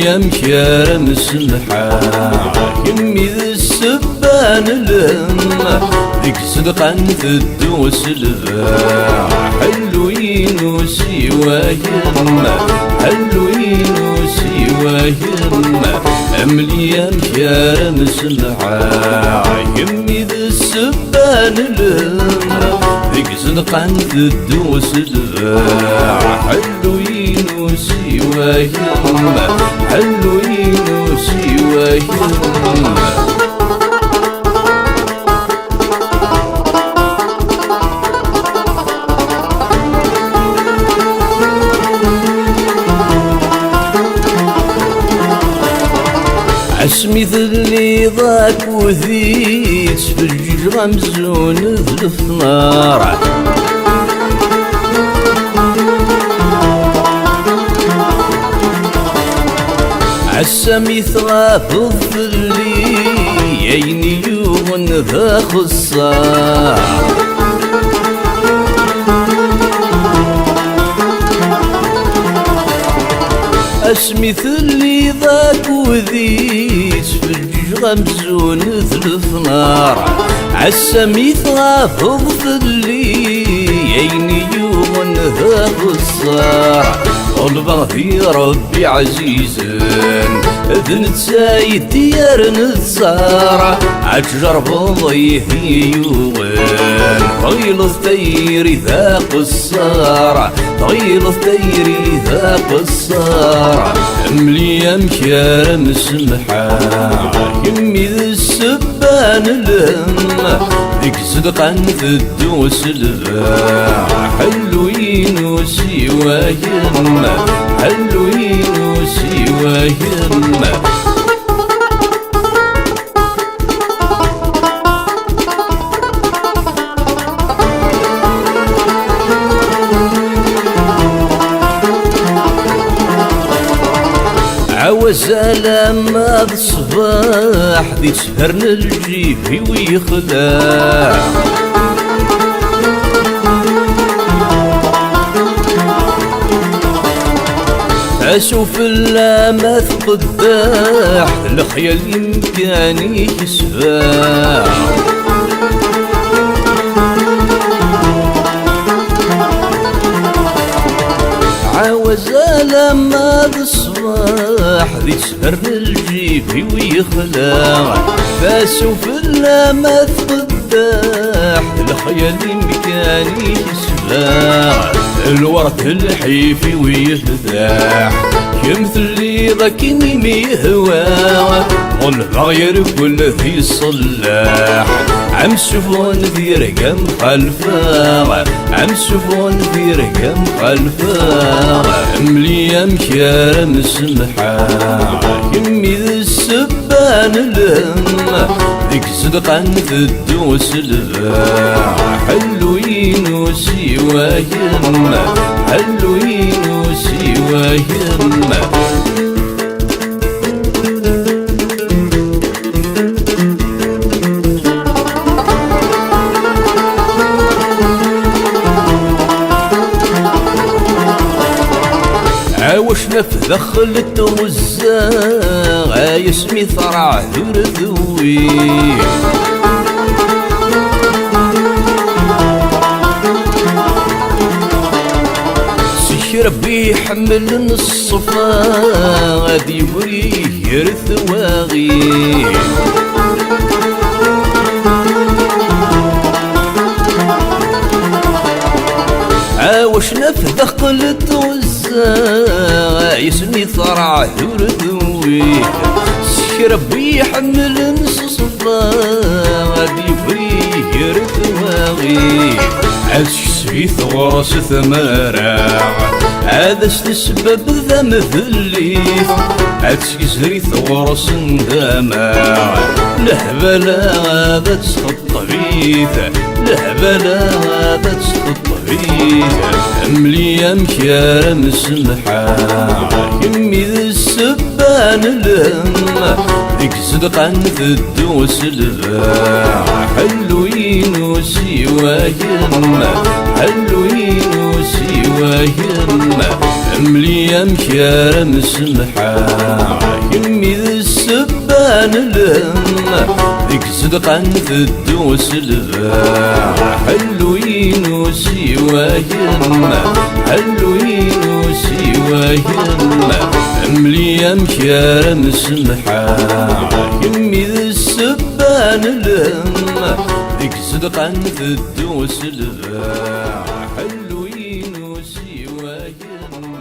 مليام كرم سمحة يمي ذا السبان الهم ذيك صدقا تدوس الباع حلوين وسوى يما حلوين وسوى يما مليام كرم سمحة يمي ذا السبان الهم ذيك صدقا تدوس الباع حلوين وسوى يما حلوين وسوى يما عسمي ذلي ضاك وذيت في الجيج غمزون ذلف نار عسامي ثغافض في اللي ييني يوغن ذا خصار اسمي ثلي ضاك وذيت في الجيج غمزون ذلف نار عسامي ثغافض في اللي ييني يوغن ذا خصار طلبا في ربي عزيزا ذن تسايد ديار نتصارع عتجرب ضيفي يوغن طيل الثير ذا قصارع طيل الثير ذا قصارع مليام كرم سمحة يمي ذا السبان الهم ذيك صدقا تدوس الباع حلوين وسوى يما حلوين وسوى يما عوزة لما بالصباح ذي تسهرن الجيب ويخدع أشوف اللامث قداح الخيال يمكاني يسفاح عاوزة لما بالصباح ذي تسهر الجيب ويخلع فأشوف اللامث قداح الخيال يمكاني يسفاح الورث الحيفي ويفداح كمثل اللي ذاكني ميهواه والغير كل ذي صلاح عم سفون ذي رقم خلفاه عم سفون ذي رقم خلفاه مليام كرم سمحة يمي ذا السبان الهم ذيك صدقا تدوس الباع حلوين وسوى يما حلوين وسوى يما عاوشنا في دخلت وزاغ يسمي ثرع ذور ذوي ربي يحمل الصفا غادي يوريه يرث واغي عاوشنا في دخلت وزا يسمي ثرع ذور ذوي ربي يحمل الصفا غادي يوريه يرث واغي عالشسبي ثغرس ثمارع هذا السبب ذا مثليث عالسكسري ثغرس ندامع لهبلا غابة تسخط بيث لهبلا غابة تسخط بيث مليام كرم سمحة يمي ذا السبان الهم ذيك صدقا تدوس الباع حلوين وسوى يما حلوين وسوى يما ملي مكيار مسمحة يمي ذي السبان الهم ذيك صدقا تدوس الباع حلوين وسواهم حلوين وسواهم ملي مكيار مسمحة يمي ذي السبان الهم ذيك صدقا تدوس الباع حلوين وسواهم